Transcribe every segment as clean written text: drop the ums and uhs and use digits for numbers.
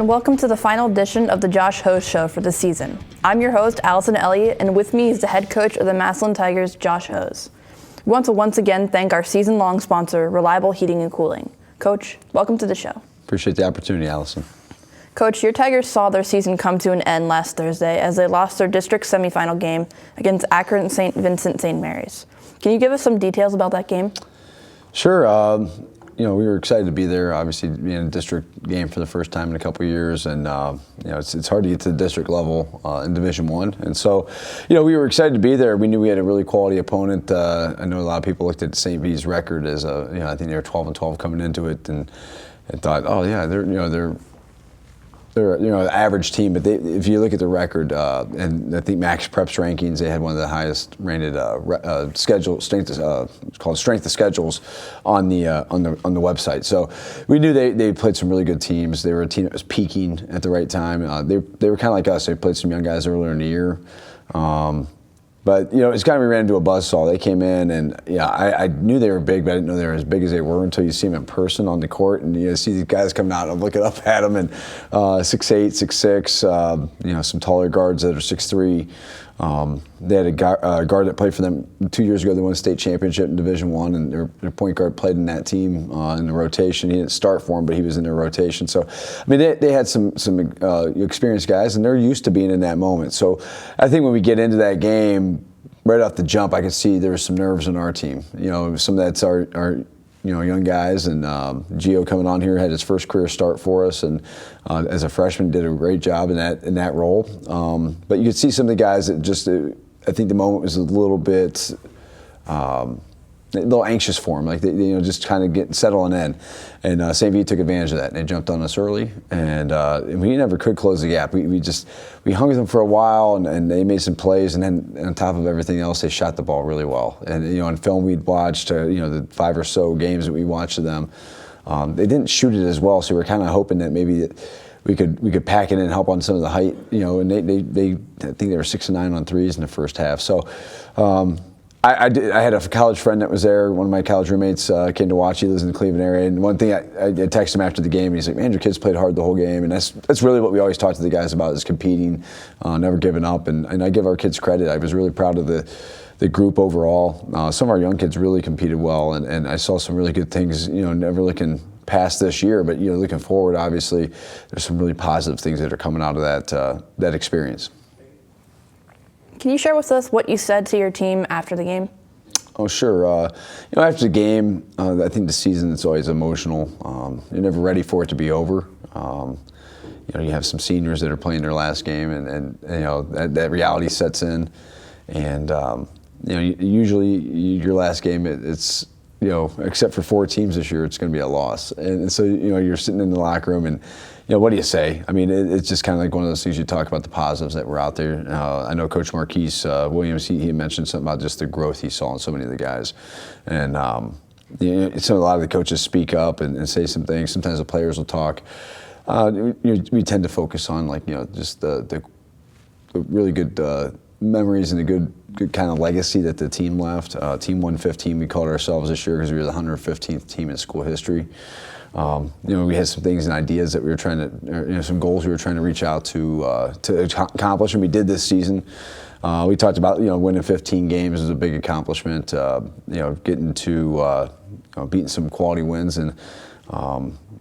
and welcome to the final edition of the Josh Hose Show for the season. I'm your host, Allison Elliott, and with me is the head coach of the Massillon Tigers, Josh Hose. We want to once again thank our season-long sponsor, Reliable Heating and Cooling. Coach, welcome to the show. Appreciate the opportunity, Allison. Coach, your Tigers saw their season come to an end last Thursday as they lost their district semifinal game against Akron St. Vincent St. Mary's. Can you give us some details about that game? Sure. We were excited to be there, obviously being in a district game for the first time in a couple of years, and it's hard to get to the district level in Division I. And so, we were excited to be there. We knew we had a really quality opponent. I know a lot of people looked at St. V's record as I think they were 12-12 coming into it, and thought, oh yeah, they're an average team, but if you look at the record, and I think Max Prep's rankings, they had one of the highest rated strength of schedules on the website. So we knew they played some really good teams. They were a team that was peaking at the right time. They were kind of like us. They played some young guys earlier in the year. But it's kind of we ran into a buzzsaw. They came in, and I knew they were big, but I didn't know they were as big as they were until you see them in person on the court, and you see these guys coming out. I'm looking up at them, and 6'8", 6'6", some taller guards that are 6'3". They had a guard that played for them 2 years ago. They won a state championship in Division I, and their point guard played in that team in the rotation. He didn't start for them, but he was in their rotation. So, they had some experienced guys, and they're used to being in that moment. So, I think when we get into that game, right off the jump, I could see there was some nerves in our team. Some of that's our young guys, and Gio coming on here had his first career start for us, and as a freshman did a great job in that role. But you could see some of the guys that just, I think the moment was a little bit, a little anxious for them, like they just kind of getting settling in. And St. V took advantage of that, and they jumped on us early, and we never could close the gap. We hung with them for a while, and they made some plays, and then on top of everything else, they shot the ball really well. And on film we'd watched, the 5 or so games that we watched of them, they didn't shoot it as well, so we were kind of hoping that maybe we could pack it in and help on some of the height, and they I think they were 6 of 9 on threes in the first half. So. I had a college friend that was there. One of my college roommates came to watch. He lives in the Cleveland area. And one thing, I texted him after the game, and he's like, man, your kids played hard the whole game. And that's really what we always talk to the guys about, is competing, never giving up. And I give our kids credit. I was really proud of the group overall. Some of our young kids really competed well. And I saw some really good things, never looking past this year. But, looking forward, obviously, there's some really positive things that are coming out of that experience. Can you share with us what you said to your team after the game? Oh, sure. After the game, I think the season is always emotional. You're never ready for it to be over. You have some seniors that are playing their last game, and that reality sets in. And usually your last game, it's except for 4 teams this year, it's going to be a loss. And so you're sitting in the locker room, and what do you say? It's just kind of like one of those things you talk about, the positives that were out there. I know Coach Marquise Williams, he mentioned something about just the growth he saw in so many of the guys. And so a lot of the coaches speak up and say some things. Sometimes the players will talk. We tend to focus on just the really good memories and the good kind of legacy that the team left. Team 115, we called ourselves this year because we were the 115th team in school history. We had some things and ideas that we were trying to, some goals we were trying to reach out to accomplish, and we did this season. We talked about, winning 15 games is a big accomplishment. Getting to beating some quality wins, and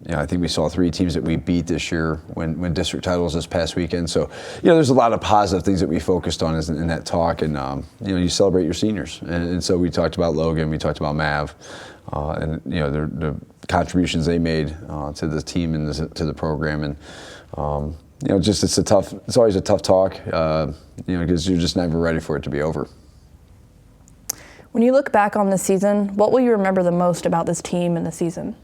I think we saw 3 teams that we beat this year win district titles this past weekend. So, there's a lot of positive things that we focused on in that talk, and you celebrate your seniors, and so we talked about Logan, we talked about Mav, and the contributions they made to the team and to the program, and it's always a tough talk, because you're just never ready for it to be over. When you look back on this season, what will you remember the most about this team and the season?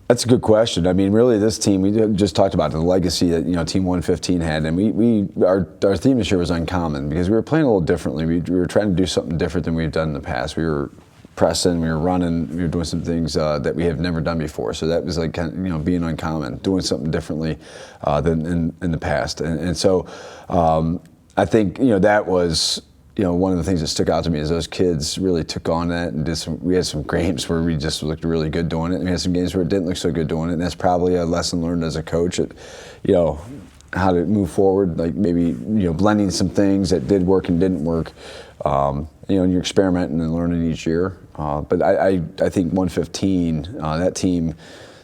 That's a good question. Really, this team, we just talked about the legacy that Team 115 had, and our theme this year was uncommon because we were playing a little differently. We were trying to do something different than we've done in the past. We were pressing, we were running, we were doing some things that we have never done before. So that was like being uncommon, doing something differently than in the past. And so I think that was one of the things that stuck out to me is those kids really took on that and we had some games where we just looked really good doing it, and we had some games where it didn't look so good doing it, and that's probably a lesson learned as a coach at, how to move forward, like maybe, blending some things that did work and didn't work, and you're experimenting and learning each year. But I think 115, that team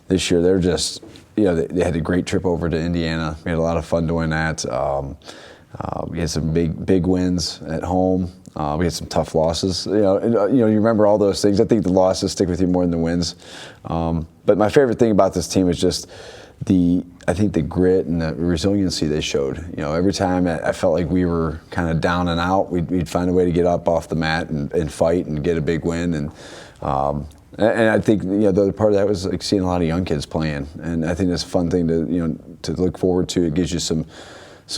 this year, they're just, they had a great trip over to Indiana. We had a lot of fun doing that. We had some big wins at home. We had some tough losses. You remember all those things. I think the losses stick with you more than the wins. But my favorite thing about this team is just I think the grit and the resiliency they showed. Every time I felt like we were kind of down and out, we'd find a way to get up off the mat and fight and get a big win. And I think the other part of that was like seeing a lot of young kids playing, and I think that's a fun thing to look forward to. It gives you some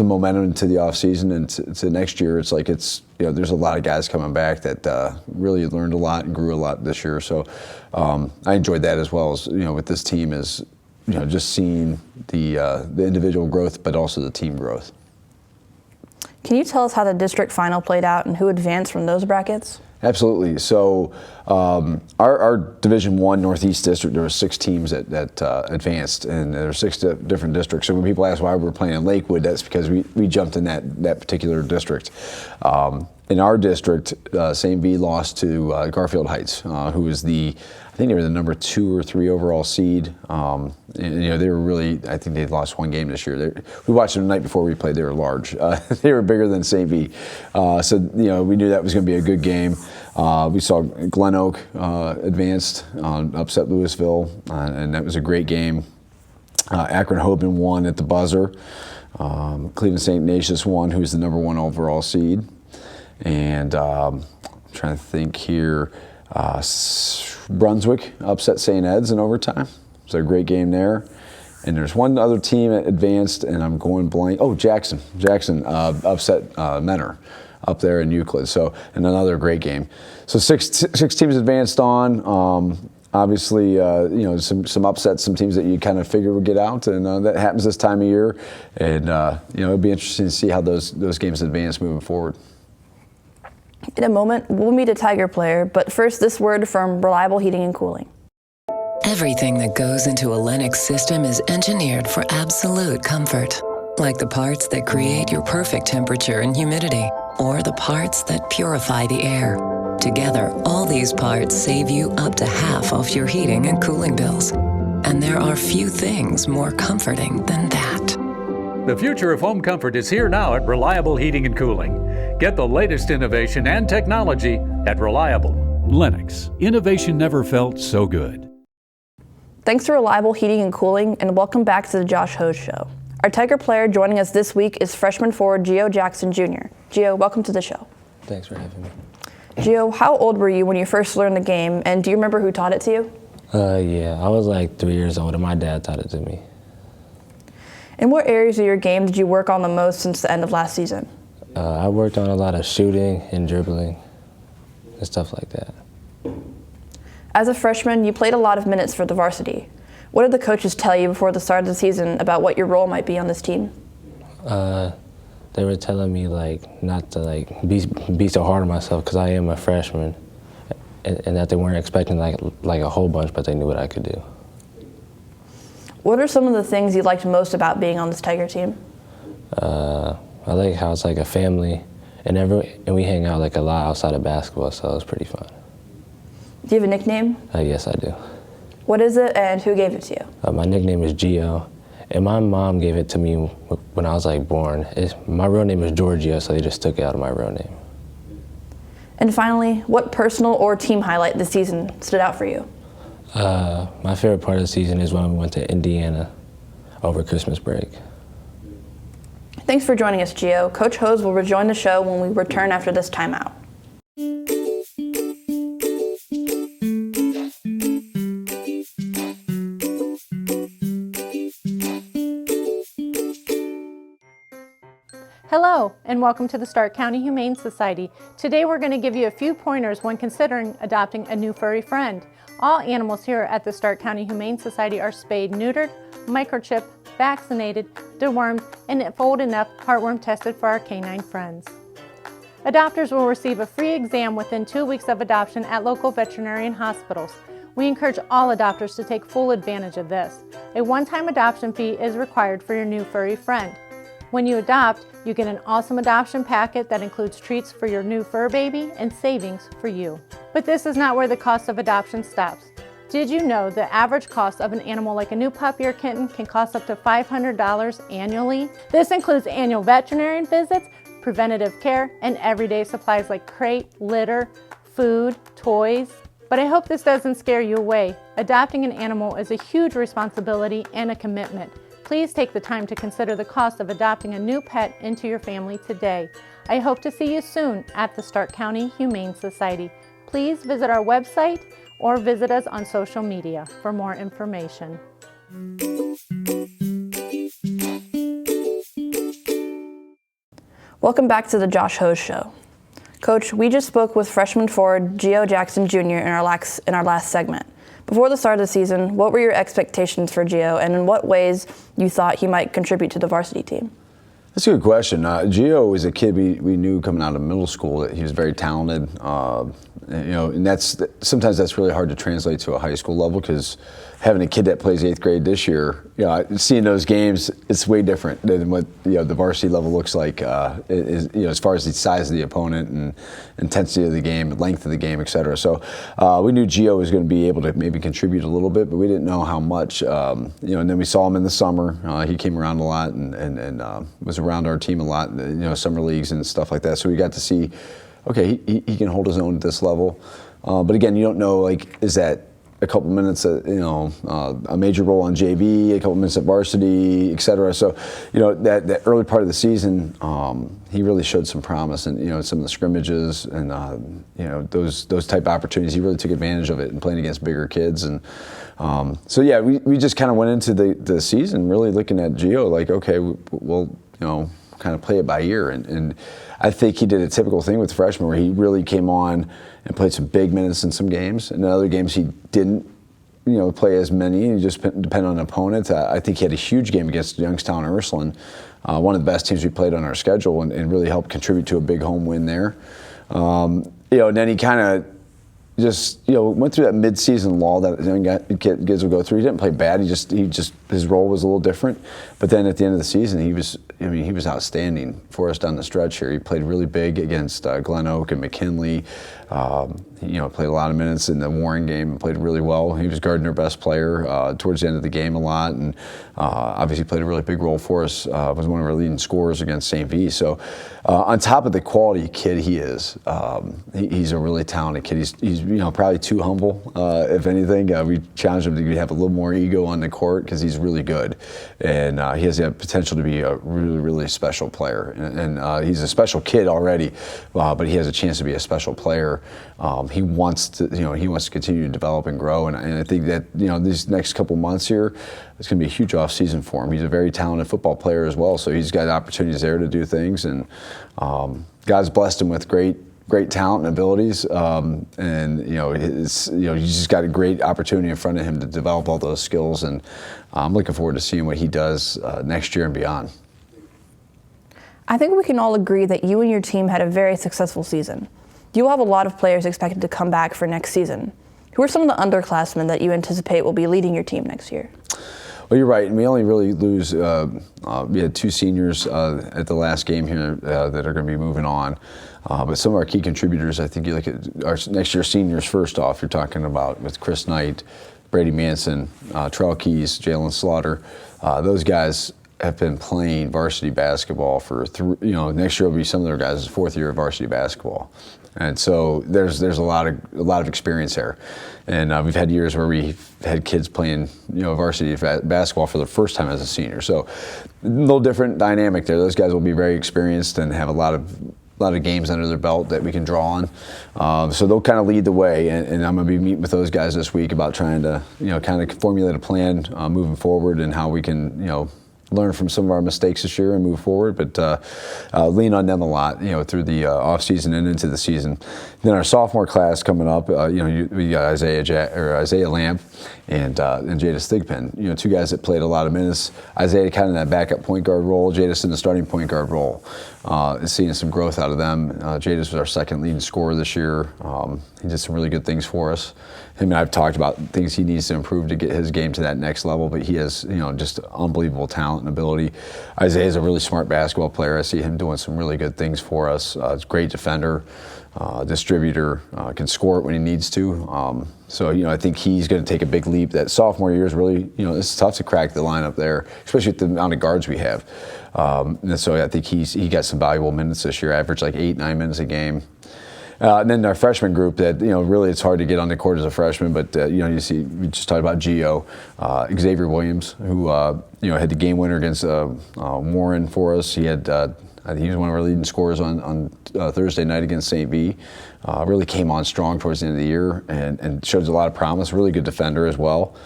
momentum into the off season and to next year. It's like there's a lot of guys coming back that really learned a lot and grew a lot this year. So I enjoyed that as well as with this team is just seeing the individual growth, but also the team growth. Can you tell us how the district final played out and who advanced from those brackets? Absolutely. So our Division I Northeast district, there were 6 teams that advanced, and there were 6 different districts. So when people ask why we're playing in Lakewood, that's because we jumped in that particular district. In our district, St. V lost to Garfield Heights, who was I think they were the number 2 or 3 overall seed. And, they were really, I think they lost 1 game this year. We watched them the night before we played. They were large. They were bigger than St. V. So, we knew that was going to be a good game. We saw Glen Oak advanced, upset Louisville, and that was a great game. Akron Hoban won at the buzzer. Cleveland St. Ignatius won, who's the number 1 overall seed. And I'm trying to think here. Brunswick upset St. Ed's in overtime. It was a great game there. And there's one other team that advanced, and I'm going blank. Oh, Jackson. Jackson upset Menor up there in Euclid. So, and another great game. So six teams advanced on. Obviously, some upsets, some teams that you kind of figure would get out, and that happens this time of year. And it'll be interesting to see how those games advance moving forward. In a moment, we'll meet a Tiger player, but first, this word from Reliable Heating and Cooling. Everything that goes into a Lennox system is engineered for absolute comfort. Like the parts that create your perfect temperature and humidity, or the parts that purify the air. Together, all these parts save you up to half off your heating and cooling bills. And there are few things more comforting than that. The future of home comfort is here now at Reliable Heating and Cooling. Get the latest innovation and technology at Reliable. Lennox. Innovation never felt so good. Thanks to Reliable Heating and Cooling, and welcome back to the Josh Hose Show. Our Tiger player joining us this week is freshman forward Gio Jackson Jr. Gio, welcome to the show. Thanks for having me. Gio, how old were you when you first learned the game, and do you remember who taught it to you? Yeah, I was like 3 years old, and my dad taught it to me. In what areas of your game did you work on the most since the end of last season? I worked on a lot of shooting and dribbling and stuff like that. As a freshman, you played a lot of minutes for the varsity. What did the coaches tell you before the start of the season about what your role might be on this team? They were telling me not to be so hard on myself because I am a freshman, and that they weren't expecting like a whole bunch, but they knew what I could do. What are some of the things you liked most about being on this Tiger team? I like how it's like a family, and we hang out a lot outside of basketball, so it was pretty fun. Do you have a nickname? Yes, I do. What is it, and who gave it to you? My nickname is Gio, and my mom gave it to me when I was born. My real name is Giorgio, so they just took it out of my real name. And finally, what personal or team highlight this season stood out for you? My favorite part of the season is when we went to Indiana over Christmas break. Thanks for joining us, Gio. Coach Hose will rejoin the show when we return after this timeout. Hello, and welcome to the Stark County Humane Society. Today we're going to give you a few pointers when considering adopting a new furry friend. All animals here at the Stark County Humane Society are spayed, neutered, microchipped, vaccinated, dewormed, and if old enough, heartworm tested for our canine friends. Adopters will receive a free exam within 2 weeks of adoption at local veterinarian hospitals. We encourage all adopters to take full advantage of this. A one-time adoption fee is required for your new furry friend. When you adopt, you get an awesome adoption packet that includes treats for your new fur baby and savings for you. But this is not where the cost of adoption stops. Did you know the average cost of an animal like a new puppy or kitten can cost up to $500 annually? This includes annual veterinarian visits, preventative care, and everyday supplies like crate, litter, food, toys. But I hope this doesn't scare you away. Adopting an animal is a huge responsibility and a commitment. Please take the time to consider the cost of adopting a new pet into your family today. I hope to see you soon at the Stark County Humane Society. Please visit our website or visit us on social media for more information. Welcome back to the Josh Hose Show. Coach, we just spoke with freshman forward Gio Jackson Jr. in our last segment. Before the start of the season, what were your expectations for Gio, and in what ways you thought he might contribute to the varsity team? That's a good question. Gio was a kid we knew coming out of middle school that he was very talented. And sometimes that's really hard to translate to a high school level, because having a kid that plays 8th grade this year, seeing those games, it's way different than what the varsity level looks like. As far as the size of the opponent and intensity of the game, length of the game, et cetera. So we knew Gio was going to be able to maybe contribute a little bit, but we didn't know how much. And then we saw him in the summer. He came around a lot and was around our team a lot. Summer leagues and stuff like that. So we got to see, okay, he can hold his own at this level. But again, you don't know, is that a couple minutes at, a major role on JV, a couple minutes at varsity, et cetera. So, that early part of the season, he really showed some promise, and some of the scrimmages and those type of opportunities, he really took advantage of it and playing against bigger kids. And we just kind of went into the season really looking at Gio like, okay, we'll kind of play it by ear. And I think he did a typical thing with freshmen where he really came on and played some big minutes in some games. And in other games he didn't, play as many. He just depended on opponents. I think he had a huge game against Youngstown Ursuline, one of the best teams we played on our schedule, and really helped contribute to a big home win there. And then he kind of just went through that mid-season lull that young kids will go through. He didn't play bad. He just his role was a little different. But then at the end of the season, he was outstanding for us down the stretch here. He played really big against Glen Oak and McKinley. Played a lot of minutes in the Warren game and played really well. He was Gardner best player towards the end of the game a lot, and obviously played a really big role for us. Was one of our leading scorers against St. V. So on top of the quality kid he is, he's a really talented kid. He's probably too humble, if anything. We challenged him to have a little more ego on the court because he's really good, and he has the potential to be a really, really special player. And he's a special kid already, but he has a chance to be a special player. He wants to continue to develop and grow, and I think that these next couple months here, it's going to be a huge off season for him. He's a very talented football player as well, so he's got opportunities there to do things, and God's blessed him with great talent and abilities, he's just got a great opportunity in front of him to develop all those skills, and I'm looking forward to seeing what he does next year and beyond. I think we can all agree that you and your team had a very successful season. You will have a lot of players expected to come back for next season. Who are some of the underclassmen that you anticipate will be leading your team next year? Well, you're right, and we only really lose. We had 2 seniors at the last game here that are going to be moving on. But some of our key contributors, I think you look at our next year seniors first off, you're talking about with Chris Knight, Brady Manson, Terrell Keys, Jalen Slaughter. Those guys have been playing varsity basketball for next year will be some of their guys' 4th year of varsity basketball. And so there's a lot of experience there, and we've had years where we've had kids playing varsity basketball for the first time as a senior. So a little different dynamic there. Those guys will be very experienced and have a lot of games under their belt that we can draw on. So they'll kind of lead the way, and I'm going to be meeting with those guys this week about trying to kind of formulate a plan moving forward and how we can learn from some of our mistakes this year and move forward, but lean on them a lot, through the off season and into the season. Then our sophomore class coming up, we got Isaiah Lamb, and Jadis Thigpen. Two guys that played a lot of minutes. Isaiah kind of in that backup point guard role, Jadis in the starting point guard role. Seeing some growth out of them. Jadis was our second leading scorer this year. He did some really good things for us. Him and I have talked about things he needs to improve to get his game to that next level, but he has, just unbelievable talent and ability. Isaiah is a really smart basketball player. I see him doing some really good things for us. He's a great defender, distributor, can score it when he needs to. So, I think he's going to take a big leap. That sophomore year is really, it's tough to crack the lineup there, especially with the amount of guards we have. And so I think he got some valuable minutes this year, averaged like 8-9 minutes a game. And then our freshman group that, really it's hard to get on the court as a freshman, but, you see, we just talked about Gio, Xavier Williams, who, had the game winner against Warren for us. He had, I think he was one of our leading scorers on Thursday night against St. V. Really came on strong towards the end of the year and showed a lot of promise. Really good defender as well.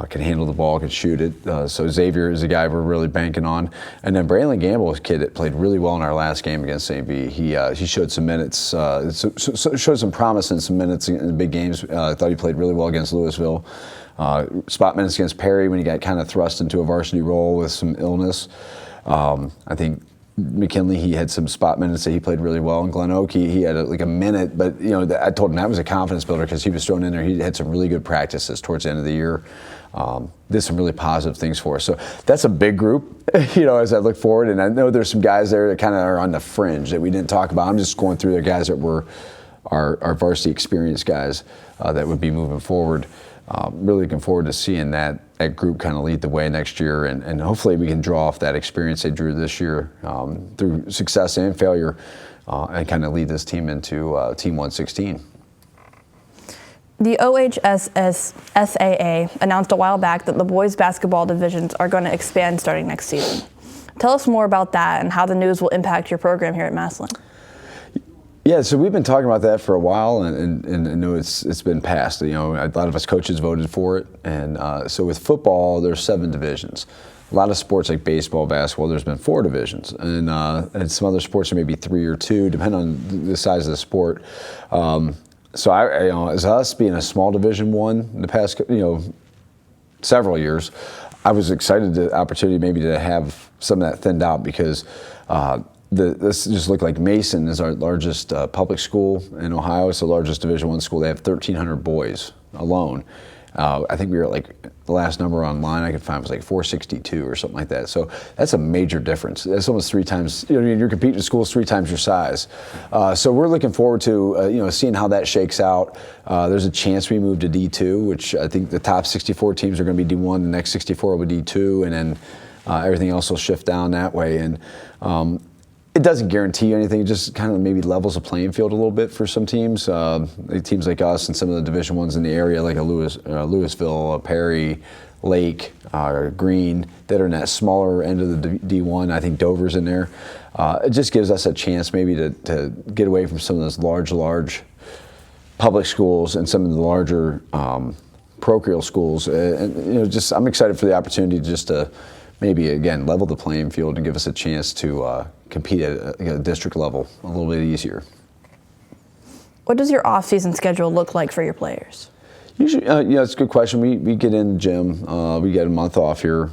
Can handle the ball, can shoot it. So Xavier is a guy we're really banking on. And then Braylon Gamble is a kid that played really well in our last game against St. V. He showed some minutes, showed some promise in some minutes in the big games. I thought he played really well against Louisville. Spot minutes against Perry when he got kind of thrust into a varsity role with some illness. I think McKinley, he had some spot minutes that he played really well. And Glen Oak, he had like a minute, but I told him that was a confidence builder because he was thrown in there. He had some really good practices towards the end of the year. Did some really positive things for us. So that's a big group, as I look forward. And I know there's some guys there that kind of are on the fringe that we didn't talk about. I'm just going through the guys that were our varsity experienced guys that would be moving forward. Really looking forward to seeing that group kind of lead the way next year, and hopefully we can draw off that experience they drew this year through success and failure, and kind of lead this team into Team 116. The WHS-SAA announced a while back that the boys basketball divisions are going to expand starting next season. Tell us more about that and how the news will impact your program here at Massillon. Yeah, so we've been talking about that for a while, and I know it's been passed. A lot of us coaches voted for it, and so with football, there's 7 divisions. A lot of sports like baseball, basketball, there's been 4 divisions, and some other sports there may be 3 or 2, depending on the size of the sport. So as us being a small Division 1 in the past, several years, I was excited the opportunity maybe to have some of that thinned out because. This just looked like Mason is our largest public school in Ohio. It's the largest Division I school. They have 1,300 boys alone. I think we were at the last number online I could find was 462 or something like that. So that's a major difference. That's almost 3 times. You're competing in schools 3 times your size. So we're looking forward to seeing how that shakes out. There's a chance we move to D2, which I think the top 64 teams are going to be D1. The next 64 will be D2, and then everything else will shift down that way. And it doesn't guarantee anything. It just kind of maybe levels the playing field a little bit for some teams. Teams like us and some of the Division Ones in the area, like Louisville, Perry, Lake, Greene, that are in that smaller end of the D1. I think Dover's in there. It just gives us a chance maybe to get away from some of those large public schools and some of the larger parochial schools. And I'm excited for the opportunity just to maybe again level the playing field and give us a chance to compete at a district level a little bit easier. What does your off-season schedule look like for your players? Usually, it's a good question. We get in the gym. We get a month off here.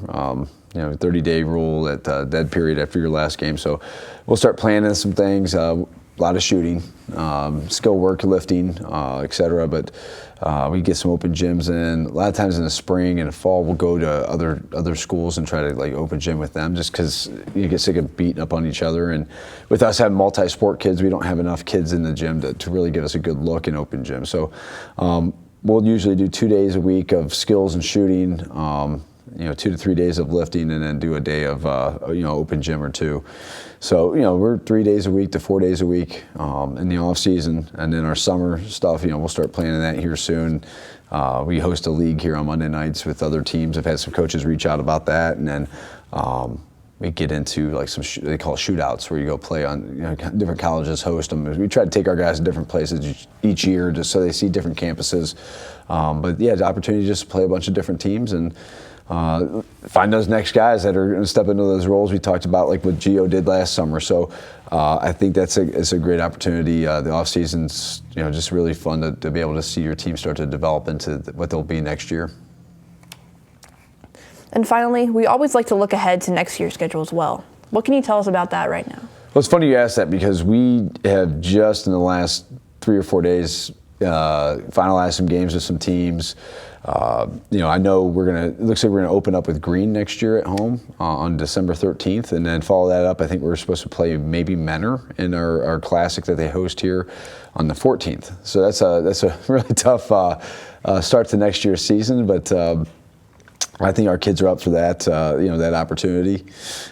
30-day rule at dead period after your last game. So we'll start planning some things. A lot of shooting, skill work, lifting, etc. But we get some open gyms in. A lot of times in the spring and the fall, we'll go to other schools and try to open gym with them, just because you get sick of beating up on each other. And with us having multi-sport kids, we don't have enough kids in the gym to really give us a good look in open gym. So we'll usually do 2 days a week of skills and shooting. 2 to 3 days of lifting, and then do a day of open gym or 2. So we're 3 days a week to 4 days a week in the off season, and then our summer stuff. We'll start planning that here soon. We host a league here on Monday nights with other teams. I've had some coaches reach out about that, and then we get into some they call shootouts, where you go play on different colleges host them. We try to take our guys to different places each year just so they see different campuses. But yeah, the opportunity just to play a bunch of different teams and find those next guys that are going to step into those roles we talked about, like what Gio did last summer. So I think it's a great opportunity. The off season's just really fun to be able to see your team start to develop into what they'll be next year. And finally, we always like to look ahead to next year's schedule as well. What can you tell us about that right now? Well, it's funny you ask that because we have just in the last 3 or 4 days finalized some games with some teams. I know it looks like we're gonna open up with Green next year at home on December 13th, and then follow that up. I think we're supposed to play maybe Menor in our classic that they host here on the 14th. So that's a really tough start to next year's season, but I think our kids are up for that, that opportunity.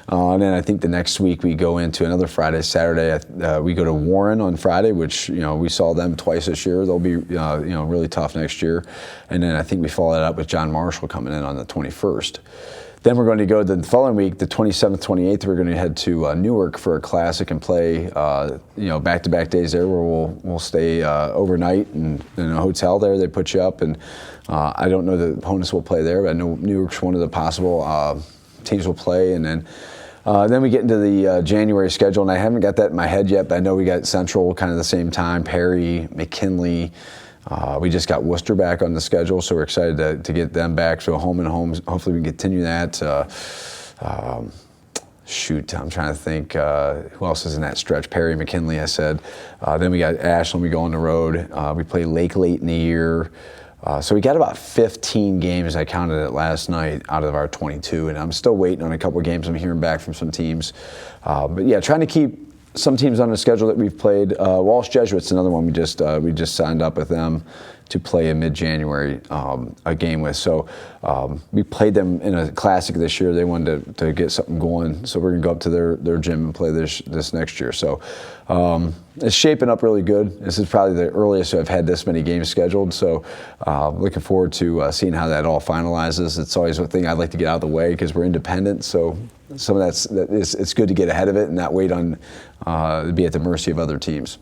And then I think the next week we go into another Friday, Saturday. We go to Warren on Friday, which we saw them twice this year. They'll be really tough next year. And then I think we follow that up with John Marshall coming in on the 21st. Then we're going to go the following week, the 27th, 28th. We're going to head to Newark for a classic and play, back-to-back days there where we'll stay overnight in a hotel there. They put you up, and I don't know the opponents will play there, but I know Newark's one of the possible teams will play. And then we get into the January schedule, and I haven't got that in my head yet, but I know we got Central kind of the same time, Perry, McKinley. We just got Worcester back on the schedule, so we're excited to get them back. So home and home, hopefully we can continue that. I'm trying to think who else is in that stretch. Perry, McKinley, I said. Then we got Ashland, we go on the road. We play Lake late in the year. So we got about 15 games, I counted it last night, out of our 22, and I'm still waiting on a couple of games. I'm hearing back from some teams. But yeah, trying to keep some teams on the schedule that we've played. Walsh Jesuits, another one we just signed up with them to play in mid-January a game with. So we played them in a classic this year. They wanted to get something going, so we're gonna go up to their gym and play this next year. So it's shaping up really good. This is probably the earliest I've had this many games scheduled. So looking forward to seeing how that all finalizes. It's always a thing I'd like to get out of the way because we're independent. So some of it's good to get ahead of it and not wait on be at the mercy of other teams.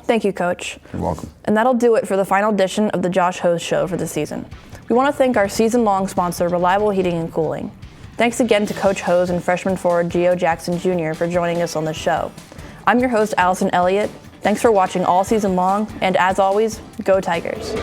Thank you, Coach. You're welcome. And that'll do it for the final edition of the Josh Hose Show for the season. We want to thank our season-long sponsor, Reliable Heating and Cooling. Thanks again to Coach Hose and freshman forward Gio Jackson Jr. for joining us on the show. I'm your host, Allison Elliott. Thanks for watching all season long, and as always, go Tigers.